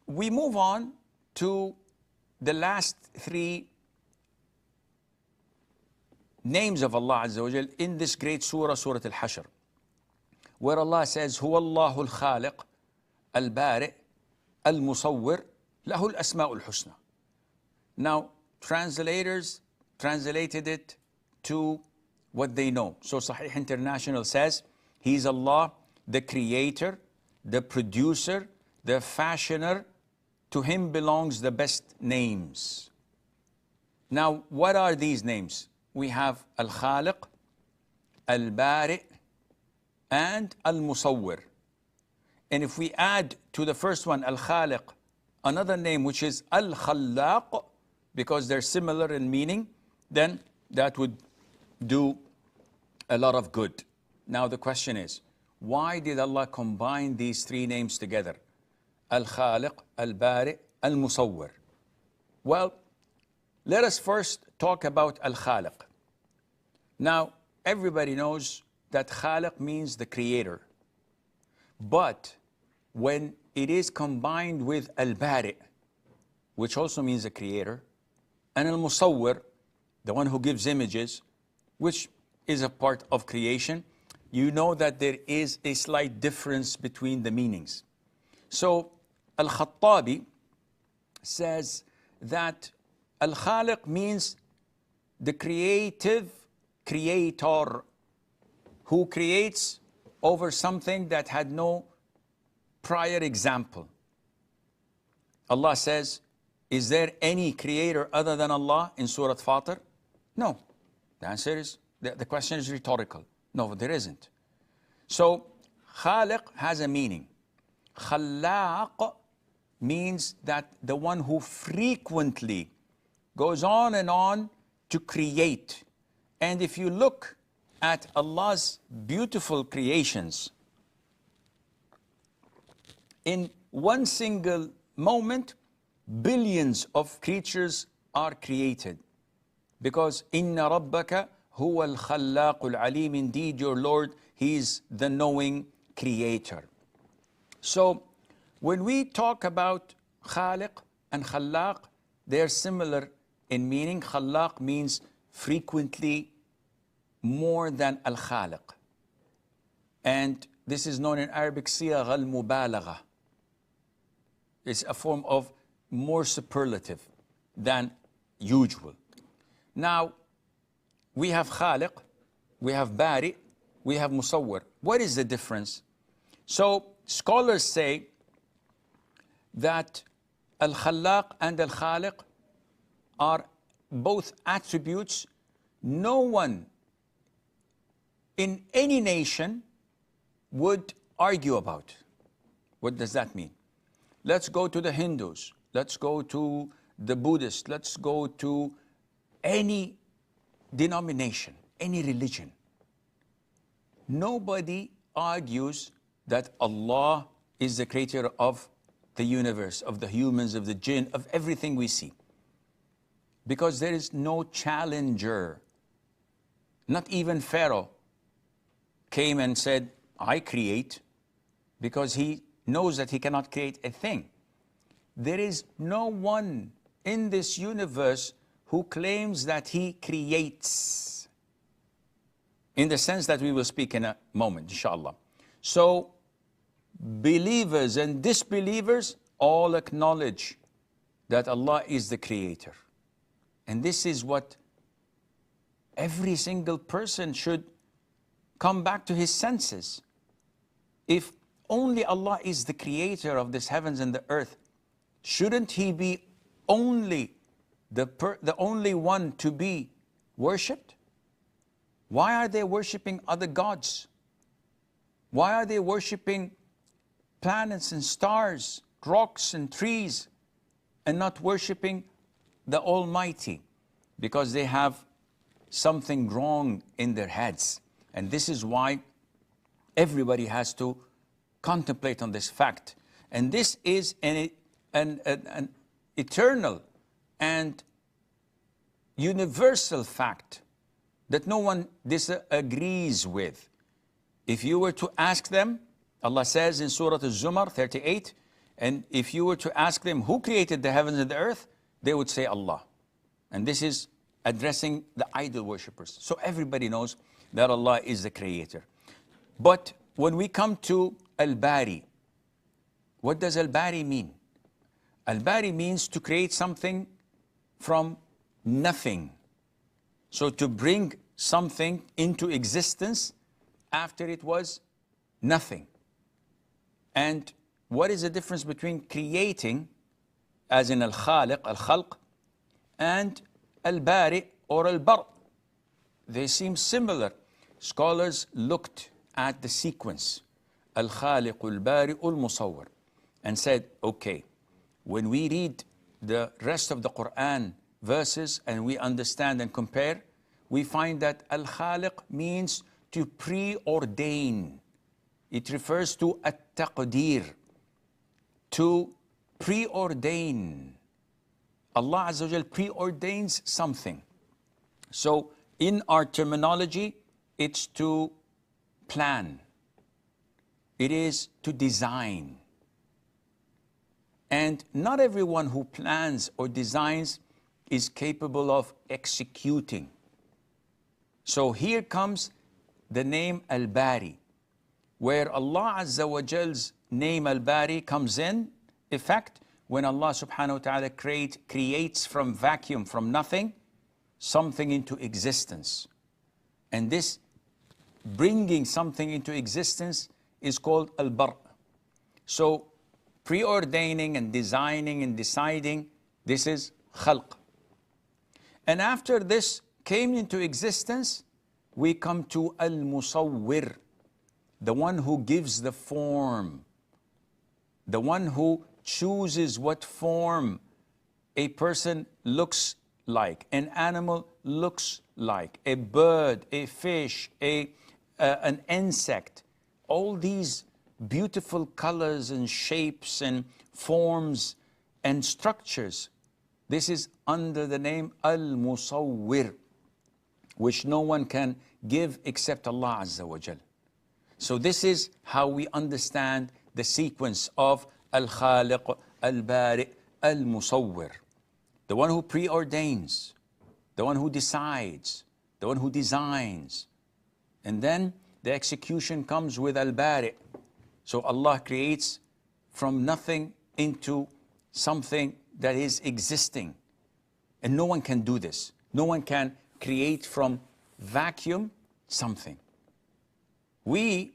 we move on to the last three names of Allah Azza wa Jal in this great surah, Surah Al-Hashr, where Allah says, Huwa Allahu Al-Khaliq, Al-Bari, Al-Musawwir, Lahu Al-Asma'ul Husna. Now, translators translated it to what they know. So Sahih International says, He's Allah, the creator, the producer, the fashioner. To Him belongs the best names. Now, what are these names? We have Al-Khaliq, Al-Bari, and Al-Musawwir. And if we add to the first one, Al-Khaliq, another name which is Al-Khalaq, because they're similar in meaning, then that would do a lot of good. Now the question is, why did Allah combine these three names together? Al-Khaliq, Al-Bari, Al-Musawwir. Well, let us first talk about Al-Khaliq. Now, everybody knows that Khaliq means the creator. But when it is combined with Al-Bari, which also means the creator, and Al-Musawwir, the one who gives images, which is a part of creation, you know that there is a slight difference between the meanings. So, Al-Khattabi says that Al-Khaliq means the creative creator who creates over something that had no prior example. Allah says, is there any creator other than Allah in Surah Fatir? No. The answer is, the question is rhetorical. No, there isn't. So, Khaliq has a meaning. Khalaq means that the one who frequently goes on and on to create. And if you look at Allah's beautiful creations, in one single moment, billions of creatures are created. Because Inna Rabbaka huwa al-Khallaq al-Alim, indeed your Lord, He is the knowing creator. So when we talk about Khaliq and Khallaq, they are similar in meaning. Khallaq means frequently more than Al-Khaliq. And this is known in Arabic, Siyagh al-Mubalagha. It's a form of more superlative than usual. Now, we have Khaliq, we have Bari, we have Musawwir. What is the difference? So, scholars say that Al-Khallaq and Al-Khaliq are both attributes no one in any nation would argue about. What does that mean? Let's go to the Hindus. Let's go to the Buddhists. Let's go to any denomination, any religion. Nobody argues that Allah is the creator of the universe, of the humans, of the jinn, of everything we see. Because there is no challenger. Not even Pharaoh came and said, I create, because he knows that he cannot create a thing. There is no one in this universe who claims that he creates, in the sense that we will speak in a moment, inshallah. So, believers and disbelievers all acknowledge that Allah is the creator. And this is what every single person should come back to his senses. If only Allah is the creator of this heavens and the earth, shouldn't He be only the only one to be worshipped? Why are they worshipping other gods? Why are they worshipping planets and stars, rocks and trees, and not worshipping the Almighty? Because they have something wrong in their heads. And this is why everybody has to contemplate on this fact. And this is an eternal and universal fact that no one disagrees with. If you were to ask them, Allah says in Surah Al-Zumar 38, And if you were to ask them who created the heavens and the earth, they would say Allah. And this is addressing the idol worshippers. So everybody knows that Allah is the creator. But when we come to Al-Bari, what does Al-Bari mean? Al-Bari means to create something from nothing. So to bring something into existence after it was nothing. And what is the difference between creating, as in Al-Khaliq, Al-Khalq, and Al-Bari or Al-Bar? They seem similar. Scholars looked at the sequence, Al-Khaliq, Al-Bari, Al-Musawwir, and said, okay, when we read the rest of the Quran verses and we understand and compare, we find that Al-Khaliq means to preordain. It refers to at-taqdir, to preordain. Allah Azza wa Jal preordains something. So in our terminology, it's to plan. It is to design. And not everyone who plans or designs is capable of executing. So here comes the name Al-Bari, where Allah Azza wa Jal's name Al-Bari comes in effect when Allah subhanahu wa ta'ala creates from vacuum, from nothing, something into existence. And this bringing something into existence is called Al-Bar. So preordaining and designing and deciding, this is Khalq. And after this came into existence, we come to Al-Musawwir, the one who gives the form, the one who chooses what form a person looks like, an animal looks like, a bird, a fish, an insect. All these beautiful colors and shapes and forms and structures. This is under the name Al-Musawwir, which no one can give except Allah Azza wa Jal. So this is how we understand the sequence of Al-Khaliq, Al-Bari, Al-Musawwir. The one who preordains, the one who decides, the one who designs. And then the execution comes with Al-Bari. So Allah creates from nothing into something that is existing. And no one can do this. No one can create from vacuum something. We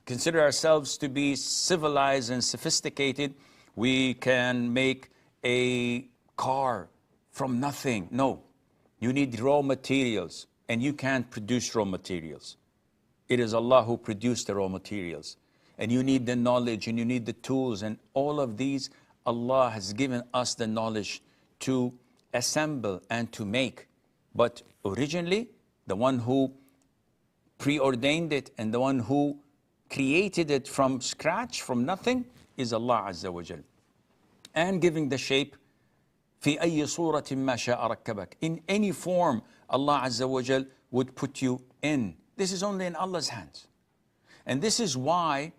consider ourselves to be civilized and sophisticated. We can make a car from nothing. No, you need raw materials, and you can't produce raw materials. It is Allah who produced the raw materials. And you need the knowledge, and you need the tools, and all of these, Allah has given us the knowledge to assemble and to make. But originally, the one who preordained it and the one who created it from scratch, from nothing, is Allah Azza wa Jal. And giving the shape, في أي صورة ما شاء ركبك. In any form, Allah Azza wa Jal would put you in. This is only in Allah's hands. And this is why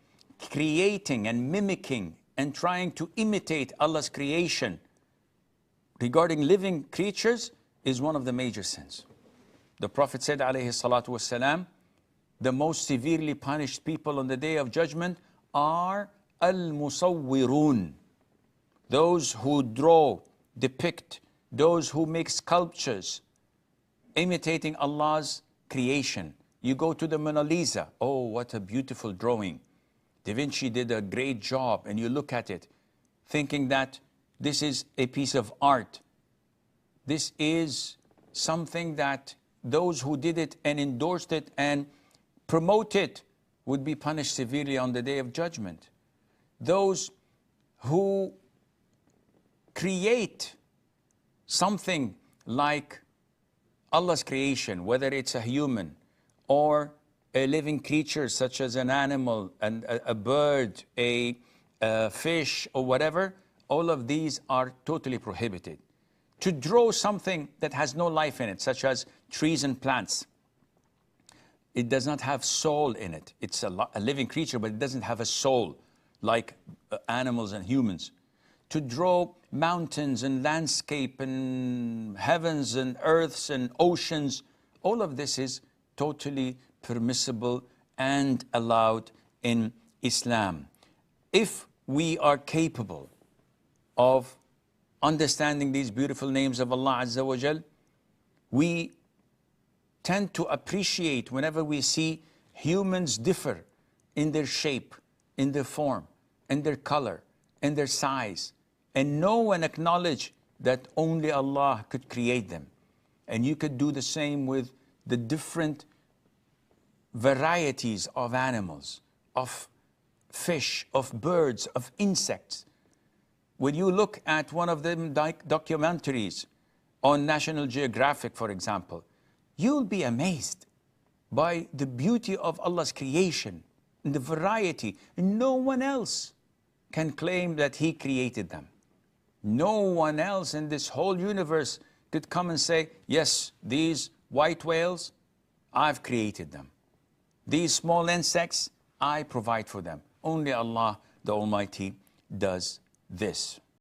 creating and mimicking and trying to imitate Allah's creation regarding living creatures is one of the major sins. The Prophet said, alayhi salatu wassalam, the most severely punished people on the Day of Judgment are Al-Musawwirun, those who draw, depict, those who make sculptures, imitating Allah's creation. You go to the Mona Lisa, oh, what a beautiful drawing. Da Vinci did a great job, and you look at it, thinking that this is a piece of art. This is something that those who did it and endorsed it and promote it would be punished severely on the Day of Judgment. Those who create something like Allah's creation, whether it's a human or a living creature such as an animal, and a bird, a fish, or whatever, all of these are totally prohibited. To draw something that has no life in it, such as trees and plants, it does not have soul in it. It's a living creature, but it doesn't have a soul. like animals and humans, to draw mountains and landscape and heavens and earths and oceans. All of this is totally permissible and allowed in Islam. If we are capable of understanding these beautiful names of Allah Azza wa Jal, we tend to appreciate whenever we see humans differ in their shape, in their form, in their color, in their size, and know and acknowledge that only Allah could create them. And you could do the same with the different varieties of animals, of fish, of birds, of insects. When you look at one of them documentaries on National Geographic, for example, you'll be amazed by the beauty of Allah's creation and the variety. No one else can claim that He created them. No one else in this whole universe could come and say, yes, these white whales, I've created them. These small insects, I provide for them. Only Allah, the Almighty, does this.